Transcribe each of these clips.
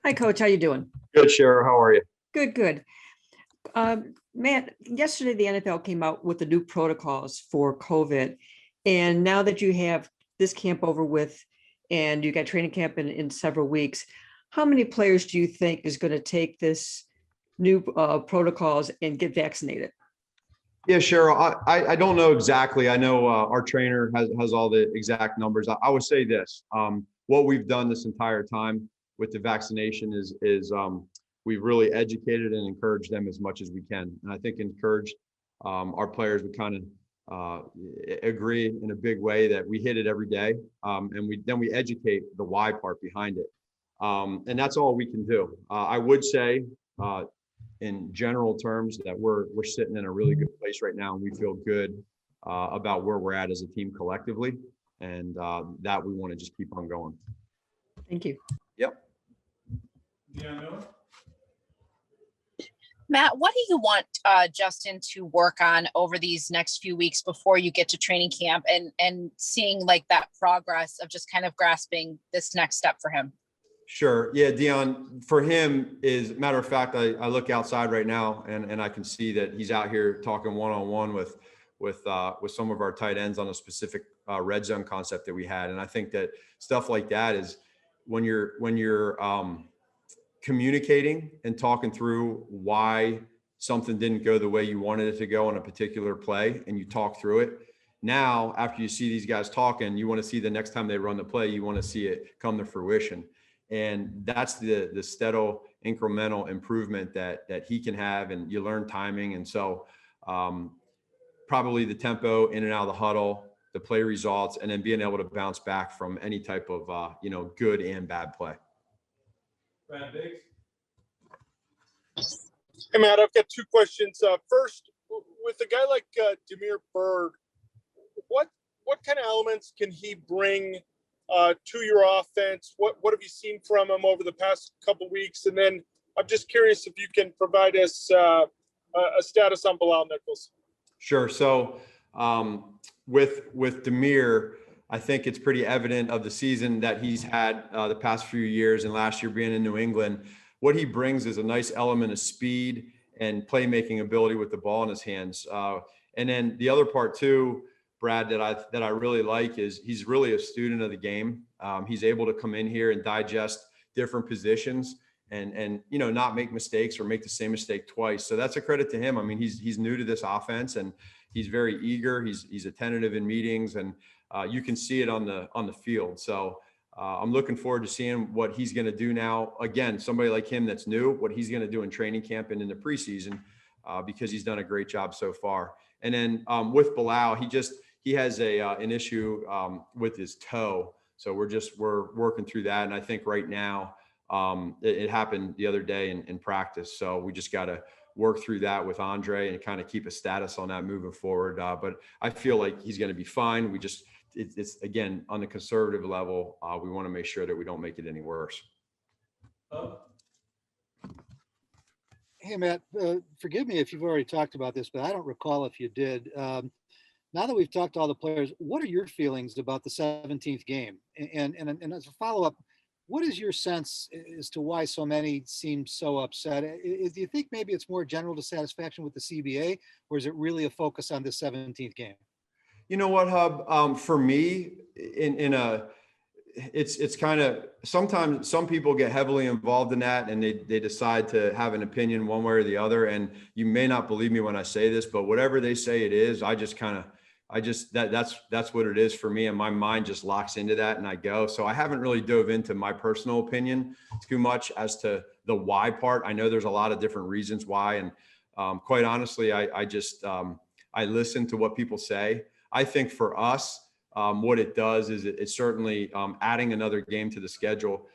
Hi, Coach. How you doing? Good, Cheryl. How are you? Good, good. Matt, yesterday the NFL came out with the new protocols for COVID. And now that you have this camp over with and you got training camp in several weeks, how many players do you think is going to take this new protocols and get vaccinated? Yeah, Cheryl. I don't know exactly. I know our trainer has all the exact numbers. I would say this: what we've done this entire time with the vaccination is we've really educated and encouraged them as much as we can. And I think encouraged our players would kind of agree in a big way that we hit it every day, and we educate the why part behind it, and that's all we can do. I would say. In general terms, that we're sitting in a really good place right now, and we feel good about where we're at as a team collectively, and that we want to just keep on going. Thank you. Yep. Matt, what do you want Justin to work on over these next few weeks before you get to training camp and seeing like that progress of just kind of grasping this next step for him? Sure. Yeah, Dion, for him is matter of fact, I look outside right now and I can see that he's out here talking one-on-one with some of our tight ends on a specific red zone concept that we had. And I think that stuff like that is when you're communicating and talking through why something didn't go the way you wanted it to go on a particular play, and you talk through it. Now, after you see these guys talking, you want to see the next time they run the play, you want to see it come to fruition. And that's the steady incremental improvement that he can have, and you learn timing. And so probably the tempo in and out of the huddle, the play results, and then being able to bounce back from any type of good and bad play. Brad Biggs. Hey Matt, I've got two questions. First, with a guy like Damiere Byrd, what kind of elements can he bring to your offense? What have you seen from him over the past couple weeks? And then I'm just curious if you can provide us a status on Bilal Nichols. Sure. So with Damiere, I think it's pretty evident of the season that he's had the past few years, and last year being in New England. What he brings is a nice element of speed and playmaking ability with the ball in his hands. And then the other part too, Brad, that I really like is he's really a student of the game. He's able to come in here and digest different positions and not make mistakes or make the same mistake twice. So that's a credit to him. I mean, he's new to this offense, and he's very eager. He's attentive in meetings, and you can see it on the field. So I'm looking forward to seeing what he's going to do now. Again, somebody like him that's new, what he's going to do in training camp and in the preseason, because he's done a great job so far. And then with Bilal, he has an issue with his toe. So we're working through that. And I think right now it happened the other day in practice. So we just got to work through that with Andre and kind of keep a status on that moving forward. But I feel like he's going to be fine. It's again, on the conservative level, we want to make sure that we don't make it any worse. Hey, Matt, forgive me if you've already talked about this, but I don't recall if you did. Now that we've talked to all the players, what are your feelings about the 17th game? And as a follow-up, what is your sense as to why so many seem so upset? Do you think maybe it's more general dissatisfaction with the CBA, or is it really a focus on the 17th game? You know what, Hub? For me, it's kind of, sometimes some people get heavily involved in that and they decide to have an opinion one way or the other. And you may not believe me when I say this, but whatever they say it is, that's what it is for me. And my mind just locks into that and I go. So I haven't really dove into my personal opinion too much as to the why part. I know there's a lot of different reasons why. And quite honestly, I listen to what people say. I think for us, what it does is it's certainly adding another game to the schedule.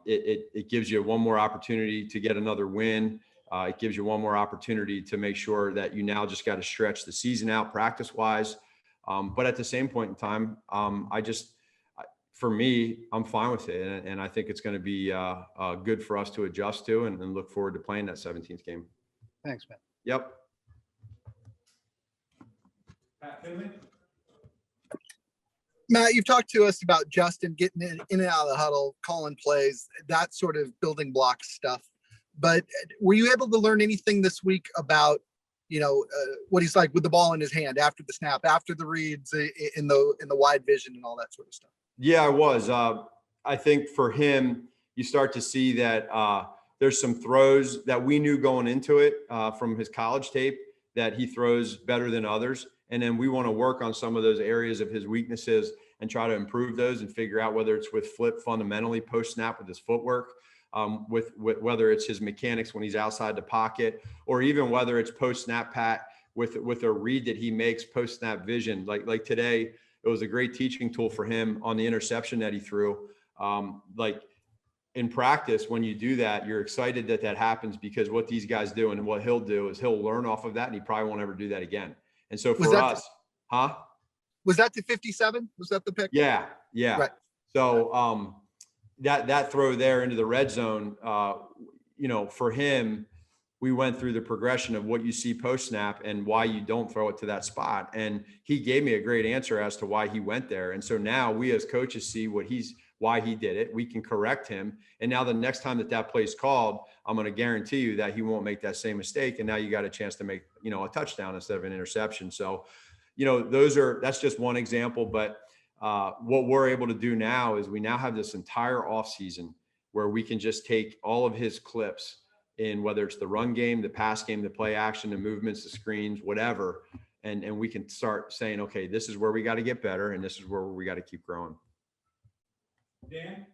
It gives you one more opportunity to get another win. It gives you one more opportunity to make sure that you now just got to stretch the season out practice-wise. But at the same point in time, for me, I'm fine with it. And I think it's going to be good for us to adjust to and look forward to playing that 17th game. Thanks, man. Yep. Pat Finley. Matt, you've talked to us about Justin getting in and out of the huddle, calling plays, that sort of building block stuff. But were you able to learn anything this week about, what he's like with the ball in his hand after the snap, after the reads, in the wide vision and all that sort of stuff? Yeah, I was. I think for him, you start to see that there's some throws that we knew going into it from his college tape that he throws better than others. And then we want to work on some of those areas of his weaknesses and try to improve those and figure out whether it's with flip fundamentally post snap with his footwork, with whether it's his mechanics when he's outside the pocket, or even whether it's post snap pat with a read that he makes post snap vision. Like today, it was a great teaching tool for him on the interception that he threw. Like in practice, when you do that, you're excited that happens, because what these guys do and what he'll do is he'll learn off of that, and he probably won't ever do that again. And so for us, was that the 57? Was that the pick? Yeah. Right. So that throw there into the red zone, for him, we went through the progression of what you see post snap and why you don't throw it to that spot. And he gave me a great answer as to why he went there. And so now we as coaches see why he did it. We can correct him. And now the next time that play is called, I'm going to guarantee you that he won't make that same mistake. And now you got a chance to make, a touchdown instead of an interception. So, that's just one example. But what we're able to do now is we now have this entire offseason where we can just take all of his clips in, whether it's the run game, the pass game, the play action, the movements, the screens, whatever. And we can start saying, okay, this is where we got to get better. And this is where we got to keep growing. Dan?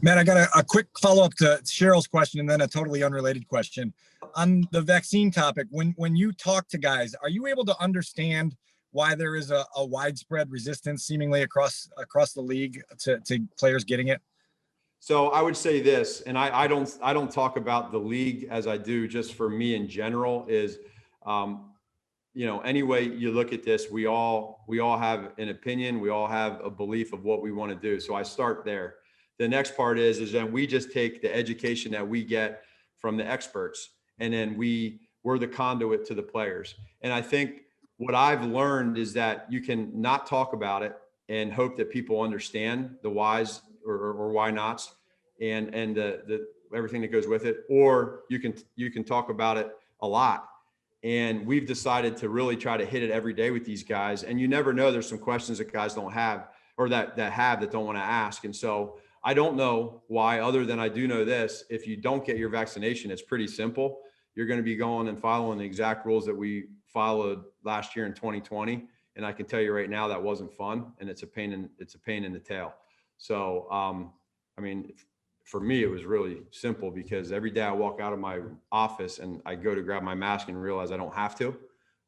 Matt, I got a quick follow-up to Cheryl's question and then a totally unrelated question. On the vaccine topic, when you talk to guys, are you able to understand why there is a widespread resistance seemingly across the league to players getting it? So I would say this, and I don't talk about the league as I do just for me in general, is any way you look at this, we all have an opinion. We all have a belief of what we want to do. So I start there. The next part is then we just take the education that we get from the experts, and then we're the conduit to the players. And I think what I've learned is that you can not talk about it and hope that people understand the whys or why nots and the everything that goes with it, or you can talk about it a lot. And we've decided to really try to hit it every day with these guys. And you never know, there's some questions that guys don't have, or that don't want to ask. And so I don't know why, other than I do know this: if you don't get your vaccination, it's pretty simple. You're going to be going and following the exact rules that we followed last year in 2020. And I can tell you right now, that wasn't fun, and it's a pain in the tail. So, for me, it was really simple, because every day I walk out of my office and I go to grab my mask and realize I don't have to.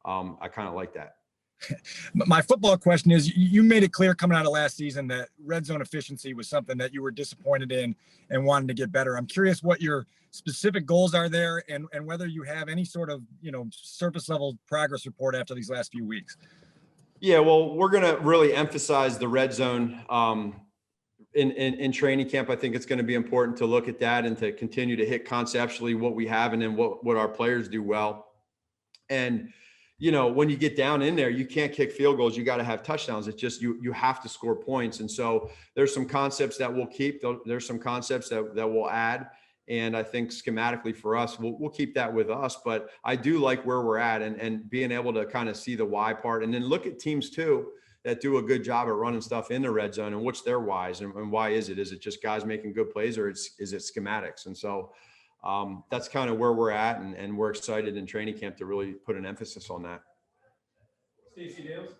I kind of like that. My football question is, you made it clear coming out of last season that red zone efficiency was something that you were disappointed in and wanted to get better. I'm curious what your specific goals are there, and whether you have any sort of, surface level progress report after these last few weeks. Yeah, well, we're going to really emphasize the red zone in training camp. I think it's going to be important to look at that and to continue to hit conceptually what we have and then what our players do well. And when you get down in there, you can't kick field goals. You got to have touchdowns. It's just, you have to score points. And so there's some concepts that we'll keep. There's some concepts that we'll add. And I think schematically for us, we'll keep that with us. But I do like where we're at and being able to kind of see the why part, and then look at teams too that do a good job at running stuff in the red zone, and what's their whys and why is it? Is it just guys making good plays, or is it schematics? And so that's kind of where we're at, and we're excited in training camp to really put an emphasis on that. Stacey Dales.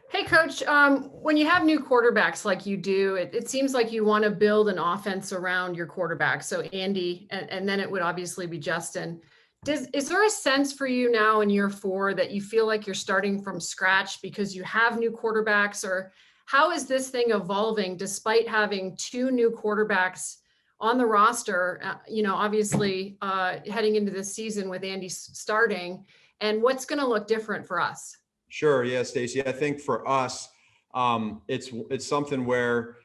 Hey, Coach, when you have new quarterbacks like you do, it seems like you want to build an offense around your quarterback. So Andy, and then it would obviously be Justin. Is there a sense for you now in year 4 that you feel like you're starting from scratch because you have new quarterbacks, or how is this thing evolving despite having 2 new quarterbacks on the roster, obviously heading into this season with Andy starting, and what's going to look different for us? Sure. Yeah, Stacey. I think for us, it's something where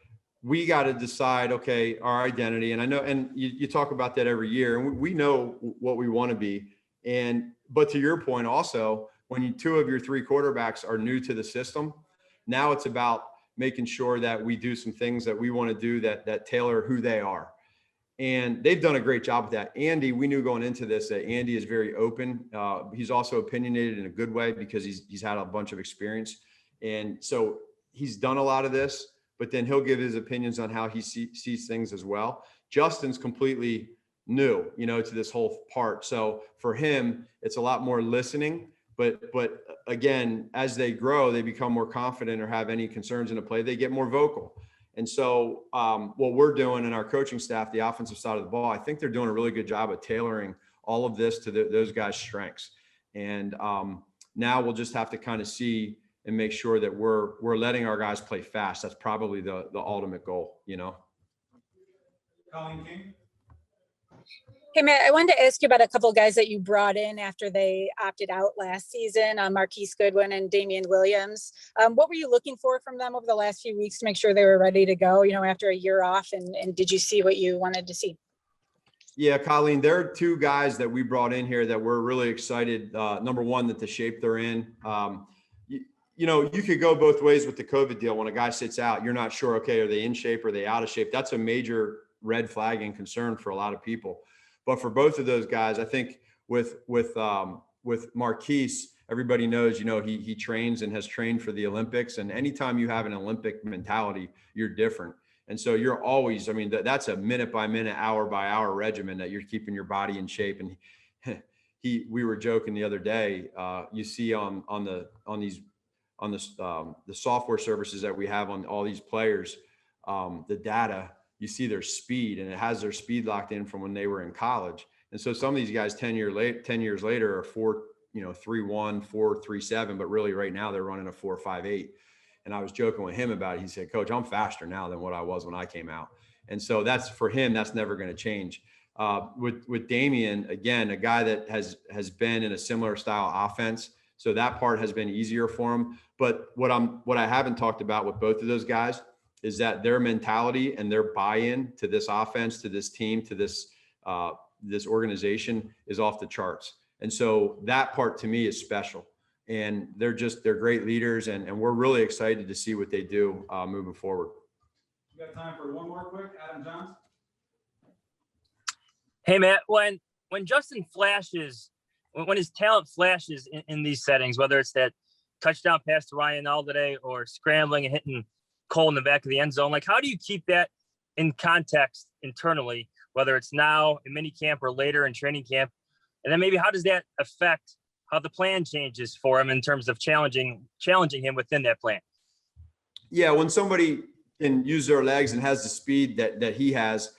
we got to decide, okay, our identity. And I know, and you talk about that every year, and we know what we want to be. But to your point also, when two of your three quarterbacks are new to the system, now it's about making sure that we do some things that we want to do that tailor who they are. And they've done a great job with that. Andy, we knew going into this that Andy is very open. He's also opinionated in a good way because he's had a bunch of experience. And so he's done a lot of this, but then he'll give his opinions on how he sees things as well. Justin's completely new, to this whole part. So for him, it's a lot more listening. But again, as they grow, they become more confident or have any concerns in a play, they get more vocal. And so what we're doing in our coaching staff, the offensive side of the ball, I think they're doing a really good job of tailoring all of this to those guys' strengths. And now we'll just have to kind of see and make sure that we're letting our guys play fast. That's probably the ultimate goal, Colleen King. Hey, Matt, I wanted to ask you about a couple of guys that you brought in after they opted out last season, Marquise Goodwin and Damian Williams. What were you looking for from them over the last few weeks to make sure they were ready to go, after a year off? And did you see what you wanted to see? Yeah, Colleen, there are two guys that we brought in here that we're really excited. Number one, that the shape they're in. You could go both ways with the COVID deal. When a guy sits out, you're not sure, okay, are they in shape? Are they out of shape? That's a major red flag and concern for a lot of people. But for both of those guys, I think with Marquise, everybody knows, he trains and has trained for the Olympics. And anytime you have an Olympic mentality, you're different. And so you're always, that's a minute by minute, hour by hour regimen that you're keeping your body in shape. And we were joking the other day, you see on the software services that we have on all these players, the data, you see their speed, and it has their speed locked in from when they were in college. And so some of these guys 10 years later are 4.31, 4.37, but really right now they're running a 4.58. And I was joking with him about it. He said, Coach, I'm faster now than what I was when I came out. And so that's, for him, that's never going to change. With Damian, again, a guy that has been in a similar style offense. So that part has been easier for him. But what I haven't talked about with both of those guys is that their mentality and their buy-in to this offense, to this team, to this organization is off the charts. And so that part to me is special. And they're great leaders, and we're really excited to see what they do moving forward. You got time for one more quick, Adam Johns? Hey, Matt, when Justin flashes, when his talent flashes in these settings, whether it's that touchdown pass to Ryan Alday or scrambling and hitting Cole in the back of the end zone, like, how do you keep that in context internally, whether it's now in minicamp or later in training camp? And then maybe how does that affect how the plan changes for him in terms of challenging him within that plan? Yeah, when somebody can use their legs and has the speed that he has,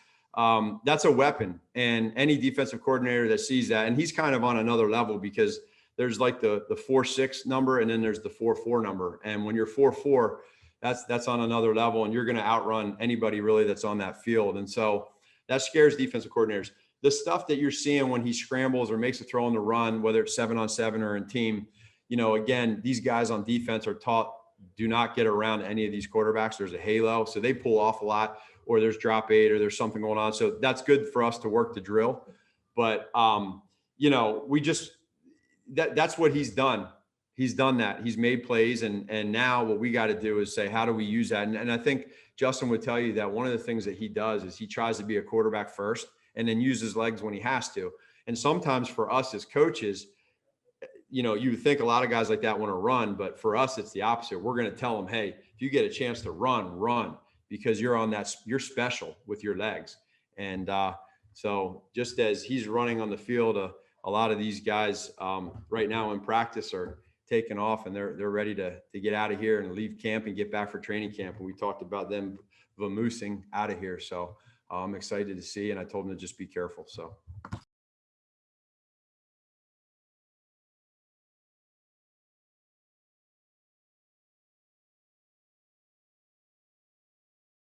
that's a weapon. And any defensive coordinator that sees that, and he's kind of on another level, because there's like the 4.6 number, and then there's the 4.4 number. And when you're 4.4, that's on another level, and you're going to outrun anybody really that's on that field. And so that scares defensive coordinators. The stuff that you're seeing when he scrambles or makes a throw on the run, whether it's 7-on-7 or in team, again, these guys on defense are taught, do not get around any of these quarterbacks. There's a halo, so they pull off a lot, or there's drop eight, or there's something going on. So that's good for us to work the drill. But, that's what he's done. He's done that. He's made plays. And now what we got to do is say, how do we use that? And I think Justin would tell you that one of the things that he does is he tries to be a quarterback first and then use his legs when he has to. And sometimes for us as coaches, you would think a lot of guys like that want to run, but for us, it's the opposite. We're going to tell them, hey, if you get a chance to run, because you're special with your legs. And so just as he's running on the field, a lot of these guys right now in practice are taking off, and they're ready to get out of here and leave camp and get back for training camp. And we talked about them vamoosing out of here. So I'm excited to see, and I told them to just be careful. So.